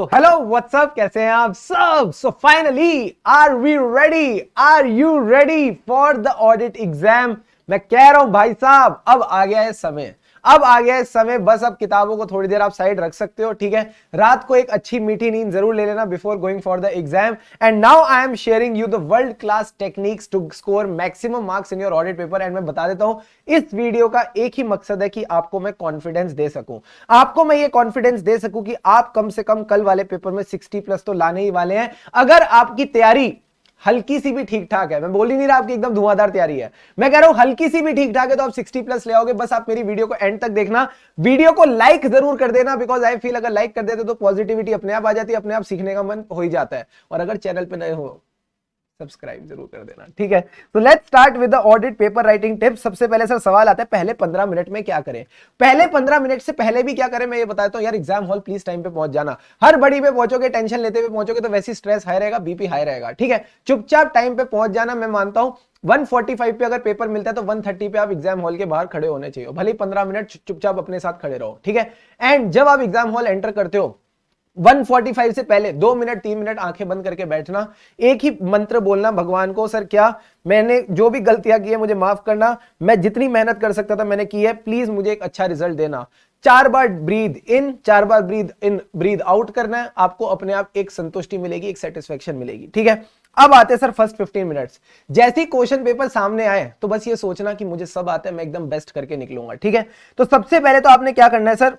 So hello what's up, कैसे हैं आप सब? So finally are we ready? Are you ready for the audit exam? मैं कह रहा हूं भाई साहब, अब आ गया है समय, अब आ गया है समय। बस अब किताबों को थोड़ी देर आप साइड रख सकते हो, ठीक है। रात को एक अच्छी मीठी नींद जरूर ले लेना before going for the exam. And now I am sharing you the world class techniques to score maximum marks in your audit paper. And मैं बता देता हूं, इस वीडियो का एक ही मकसद है कि आपको मैं कॉन्फिडेंस दे सकूं, आपको मैं ये कॉन्फिडेंस दे सकूं कि आप कम से कम कल वाले पेपर में 60+ तो लाने ही वाले हैं। अगर आपकी तैयारी हल्की सी भी ठीक ठाक है, मैं बोल ही नहीं रहा आपकी एकदम धुआंधार तैयारी है, मैं कह रहा हूं हल्की सी भी ठीक ठाक है, तो आप 60+ ले आओगे। बस आप मेरी वीडियो को एंड तक देखना, वीडियो को लाइक जरूर कर देना, बिकॉज आई फील अगर लाइक कर देते तो पॉजिटिविटी अपने आप आ जाती है, अपने आप सीखने का मन हो ही जाता है। और अगर चैनल पे नए हो सब्सक्राइब जरूर कर देना, ठीक है। तो let's start with the audit paper writing tips. सबसे पहले सर सवाल आता है, पहले 15 मिनट में क्या करें? पहले 15 मिनट से पहले भी क्या करें मैं ये बताता हूं यार। एग्जाम हॉल प्लीज टाइम पे पहुंच जाना। हर बड़ी पे पहुंचोगे, टेंशन लेते हुए पहुंचोगे तो वैसी स्ट्रेस हाई रहेगा, बीपी हाई रहेगा, ठीक है। चुपचाप टाइम पे पहुंच जाना। मैं मानता हूं 145 पे अगर पेपर मिलता है तो 130 पे आप एग्जाम हॉल के बाहर खड़े होने चाहिए, भले 15 मिनट चुपचाप अपने साथ खड़े रहो, ठीक है। एंड जब आप एग्जाम हॉल एंटर करते हो 145 से पहले 2 मिनट 3 मिनट आंखें बंद करके बैठना, एक ही मंत्र बोलना भगवान को, सर क्या मैंने जो भी गलतियां की है मुझे माफ करना, मैं जितनी मेहनत कर सकता था मैंने की है, प्लीज मुझे एक अच्छा रिजल्ट देना। 4 बार ब्रीद इन, 4 बार ब्रीद इन ब्रीद आउट करना है, आपको अपने आप एक संतुष्टि मिलेगी, एक सेटिस्फेक्शन मिलेगी, ठीक है। अब आते हैं सर फर्स्ट 15 मिनट्स। जैसे ही क्वेश्चन पेपर सामने आए तो बस ये सोचना कि मुझे सब आता है, मैं एकदम बेस्ट करके निकलूंगा, ठीक है। तो सबसे पहले तो आपने क्या करना है सर,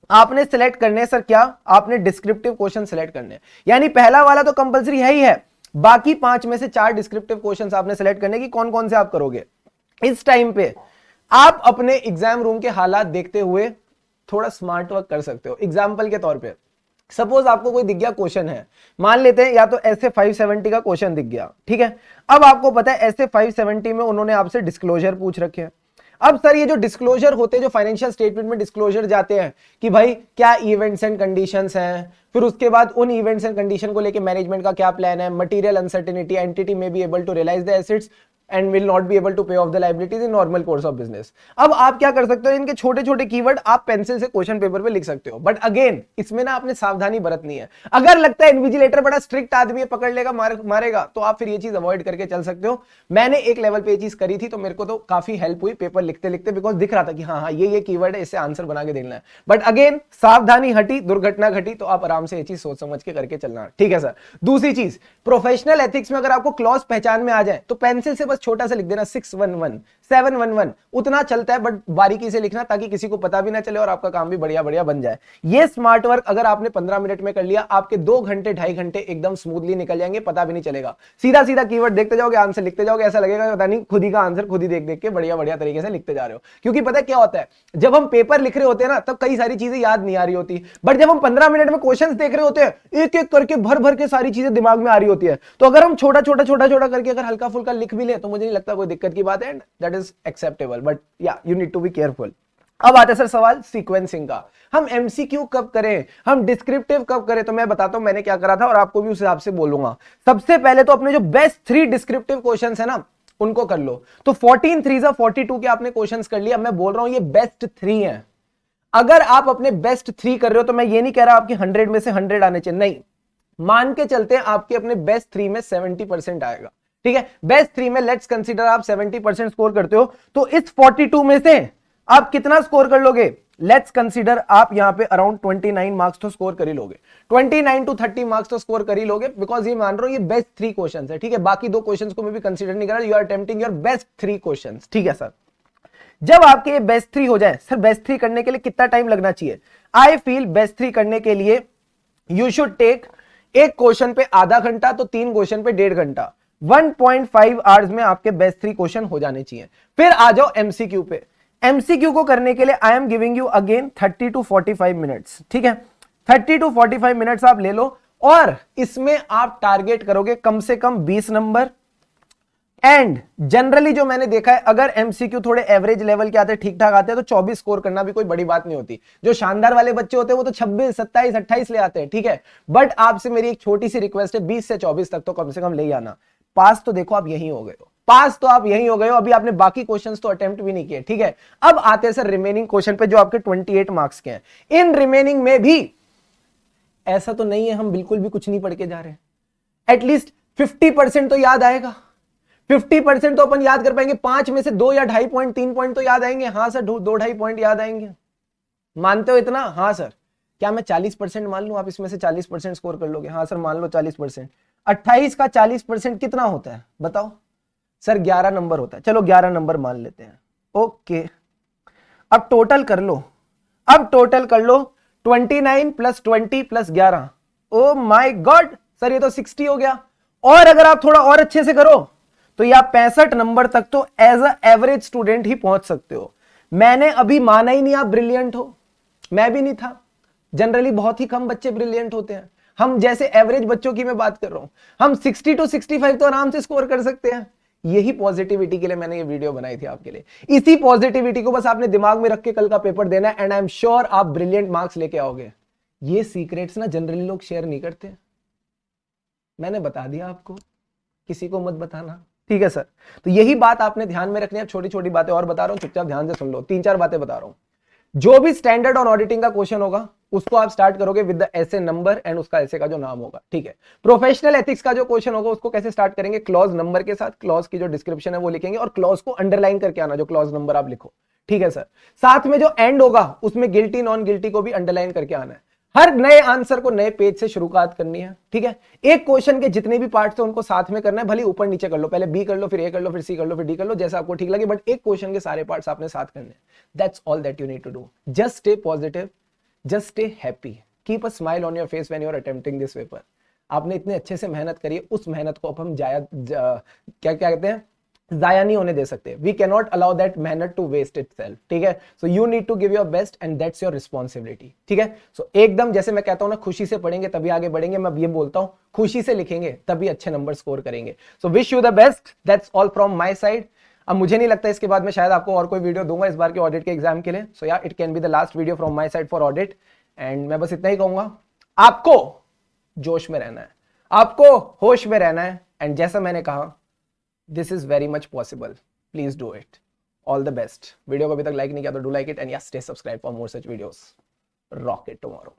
आपने सिलेक्ट करने सर क्या, आपने डिस्क्रिप्टिव क्वेश्चन सिलेक्ट करने, यानी पहला वाला तो कंपलसरी है ही है, बाकी 5 में से 4 डिस्क्रिप्टिव क्वेश्चंस आपने सिलेक्ट करने की। कौन कौन से आप करोगे? इस टाइम पे आप अपने एग्जाम रूम के हालात देखते हुए थोड़ा स्मार्ट वर्क कर सकते हो। एग्जाम्पल के तौर पे सपोज आपको कोई दिख गया क्वेश्चन है, मान लेते हैं या तो ऐसे 570 का क्वेश्चन दिख गया, ठीक है। अब आपको पता है ऐसे 570 में उन्होंने आपसे डिस्क्लोजर पूछ रखे हैं। अब सर ये जो डिस्क्लोजर होते हैं, जो फाइनेंशियल स्टेटमेंट में डिस्क्लोजर जाते हैं कि भाई क्या इवेंट्स एंड कंडीशंस हैं, फिर उसके बाद उन इवेंट्स एंड कंडीशन को लेके मैनेजमेंट का क्या प्लान है, material uncertainty, entity may be able to realise the assets and will not be able to pay off the liabilities in normal course of business. अब आप क्या कर सकते हो, इनके छोटे छोटे कीवर्ड आप पेंसिल से क्वेश्चन पेपर पे लिख सकते हो, बट अगेन इसमें ना आपने सावधानी बरतनी है। अगर लगता है इन्विजिलेटर बड़ा स्ट्रिक्ट आदमी है, पकड़ लेगा मारेगा, तो आप फिर ये चीज अवॉइड करके चल सकते हो। मैंने एक लेवल पे ये चीज करी थी तो मेरे को तो काफी हेल्प हुई पेपर लिखते लिखते, बिकॉज दिख रहा था कि हाँ ये कीवर्ड है, इससे आंसर बना के देना है। बट अगेन सावधानी हटी, दुर्घटना घटी, तो आप आराम से ये चीज सोच समझ के करके चलना, ठीक है सर। दूसरी चीज, प्रोफेशनल एथिक्स में अगर आपको क्लॉज पहचान में आ जाए तो पेंसिल से बस छोटा सा लिख देना 611 711, उतना चलता है, बट बारीकी से लिखना ताकि किसी को पता भी ना चले और आपका काम भी बढ़िया बढ़िया बन जाए। ये स्मार्ट वर्क अगर आपने 15 मिनट में कर लिया, आपके 2 घंटे 2.5 घंटे एकदम स्मूथली निकल जाएंगे, पता भी नहीं चलेगा। सीधा सीधा कीवर्ड देखते जाओगे, आंसर लिखते जाओगे, ऐसा लगेगा पता नहीं खुद ही का आंसर खुद ही देख देख के बढ़िया बढ़िया तरीके से लिखते जा रहे हो। क्योंकि पता है क्या होता है, जब हम पेपर लिख रहे होते हैं ना तब कई सारी चीजें याद नहीं आ रही होती, बट जब हम 15 मिनट में क्वेश्चन देख रहे होते हैं, एक एक करके भर भर के सारी चीजें दिमाग में आ रही होती है। तो अगर हम छोटा छोटा करके अगर हल्का फुल्का लिख भी ले तो मुझे नहीं लगता कोई दिक्कत की बात है, दैट इज एक्सेप्टेबल, बट या you need to be careful. अब आता है सर सवाल सीक्वेंसिंग का। हम एमसीक्यू कब करें, हम डिस्क्रिप्टिव कब करें? तो मैं बताता हूं मैंने क्या करा था और आपको भी उस हिसाब से बोलूंगा। सबसे पहले तो अपने जो बेस्ट 3 डिस्क्रिप्टिव क्वेश्चंस है ना उनको कर लो। तो 14 3 42 के आपने क्वेश्चंस कर लिया। मैं बोल रहा हूं ये बेस्ट 3 हैं। अगर आप अपने बेस्ट 3 कर रहे हो तो मैं ये नहीं कह रहा आपके 100 में से 100 आने चाहिए, नहीं, मान के चलते हैं आपके अपने बेस्ट 3 में 70% आएगा, ठीक है। बेस्ट 3 में लेट्स कंसीडर आप 70% स्कोर करते हो, तो इस 42 में से आप कितना स्कोर कर लोगे? लेट्स कंसीडर आप यहां पे अराउंड 29 मार्क्स तो स्कोर कर ही लोगे, 29 to 30 मार्क्स तो स्कोर कर ही लोगे, बिकॉज ये मान रहा हूं ये बेस्ट 3 क्वेश्चंस है, ठीक है। बाकी 2 क्वेश्चंस को मैं भी कंसीडर नहीं कर रहा, you are attempting your best 3 questions, ठीक है सर। जब आपके ये बेस्ट 3 हो जाए, सर बेस्ट 3 करने के लिए कितना टाइम लगना चाहिए? आई फील बेस्ट 3 करने के लिए यू शुड टेक, एक क्वेश्चन पे आधा घंटा तो 3 क्वेश्चन पे 1.5 घंटा, 1.5 आवर्स में आपके बेस्ट 3 क्वेश्चन हो जाने चाहिए। फिर आ जाओ एमसीक्यू पे। एमसीक्यू को करने के लिए I am giving you again 30 to 45 minutes, ठीक है। 30 to 45 मिनट्स आप ले लो और इसमें आप टारगेट करोगे कम से कम 20 नंबर। एंड जनरली जो मैंने देखा है, अगर एमसीक्यू थोड़े एवरेज लेवल के आते हैं, ठीक ठाक आते हैं, तो 24 स्कोर करना भी कोई बड़ी बात नहीं होती। जो शानदार वाले बच्चे होते हैं वो तो 26 27 28 ले आते हैं, ठीक है। बट आपसे मेरी एक छोटी सी रिक्वेस्ट है, 20 से 24 तक तो कम से कम ले ही आना। पास तो देखो आप यही हो गए हो, पास तो आप यही हो गए हो, अभी आपने बाकी क्वेश्चंस तो अटेम्प्ट भी नहीं किए, ठीक है। अब आते हैं सर रिमेनिंग क्वेश्चन पे जो आपके 28 मार्क्स के हैं। इन रिमेनिंग में भी ऐसा तो नहीं है हम बिल्कुल भी कुछ नहीं पढ़ के जा रहे हैं। एटलीस्ट 50% तो याद आएगा, 50% तो अपन याद कर पाएंगे। 5 में से 2 या 2.5 पॉइंट 3 पॉइंट तो याद आएंगे। हाँ सर 2-2.5 पॉइंट याद आएंगे, मानते हो इतना? हाँ सर। क्या मैं 40% मान लूं, आप इसमें से 40% स्कोर कर लोगे? हाँ सर मान लो 40%। 28 का 40% कितना होता है बताओ? सर 11 नंबर होता है। चलो 11 नंबर मान लेते हैं। ओके, अब टोटल कर लो, अब टोटल कर लो 29 + 20 + 11। ओ माय गॉड सर ये तो 60 हो गया। और अगर आप थोड़ा और अच्छे से करो तो ये आप 65 नंबर तक तो एज अ एवरेज स्टूडेंट ही पहुंच सकते हो। मैंने अभी माना ही नहीं आप ब्रिलियंट हो, मैं भी नहीं था। जनरली बहुत ही कम बच्चे ब्रिलियंट होते हैं। हम जैसे एवरेज बच्चों की मैं बात कर रहा हूं, हम 60 to 65 तो आराम से स्कोर कर सकते हैं। यही पॉजिटिविटी के लिए मैंने ये वीडियो बनाई थी आपके लिए। इसी पॉजिटिविटी को बस आपने दिमाग में रख के कल का पेपर देना है एंड आई एम श्योर आप ब्रिलियंट मार्क्स लेके आओगे। ये सीक्रेट्स ना जनरली लोग शेयर नहीं करते, मैंने बता दिया आपको, किसी को मत बताना, ठीक है सर? तो यही बात आपने ध्यान में रखनी है। छोटी छोटी बातें और बता रहा हूं, चुपचाप ध्यान से सुन लो। 3-4 बातें बता रहा हूं। जो भी स्टैंडर्ड ऑन ऑडिटिंग का क्वेश्चन होगा उसको आप स्टार्ट करोगे विद द ऐसे नंबर एंड उसका ऐसे का जो नाम होगा, ठीक है? प्रोफेशनल एथिक्स का जो क्वेश्चन होगा उसको कैसे स्टार्ट करेंगे? क्लॉज नंबर के साथ, क्लॉज की जो डिस्क्रिप्शन है वो लिखेंगे और क्लॉज को अंडरलाइन करके आना, जो क्लॉज नंबर आप लिखो, ठीक है सर? साथ में जो एंड होगा उसमें गिल्टी नॉन गिल्टी को भी अंडरलाइन करके आना है। हर नए आंसर को नए पेज से शुरुआत करनी है, ठीक है? एक क्वेश्चन के जितने भी पार्ट्स हैं उनको साथ में करना है, भले ऊपर नीचे कर लो, पहले बी कर लो, फिर ए कर लो, फिर सी कर लो, फिर डी कर लो, जैसा आपको ठीक लगे, बट एक क्वेश्चन के सारे पार्ट्स आपने साथ करने हैं। That's all that you need to do. Just stay positive, just stay happy, keep a smile on your face when you are attempting this paper. आपने इतने अच्छे से मेहनत करी है, उस मेहनत को अब हम क्या कहते हैं, जाया नहीं होने दे सकते। We can not allow that मेहनत टू वेस्ट इटसेल्फ, ठीक है? So you need to give your best and that's your responsibility, ठीक है? सो एकदम जैसे मैं कहता हूं ना, खुशी से पढ़ेंगे तभी आगे बढ़ेंगे। मैं ये बोलता हूं खुशी से लिखेंगे तभी अच्छे नंबर स्कोर करेंगे। So wish you the best, that's all from my side. अब मुझे नहीं लगता इसके बाद मैं शायद आपको और कोई वीडियो दूंगा इस बार के ऑडिट के एग्जाम के लिए। सो या it can be the last video from my side for audit. And मैं बस इतना ही कहूंगा, आपको जोश में रहना है, आपको होश में रहना है। एंड जैसा मैंने कहा, this is very much possible, please do it. All the best. Video को अभी तक लाइक नहीं किया तो do like it and yes stay subscribe for more such videos. Rock it tomorrow.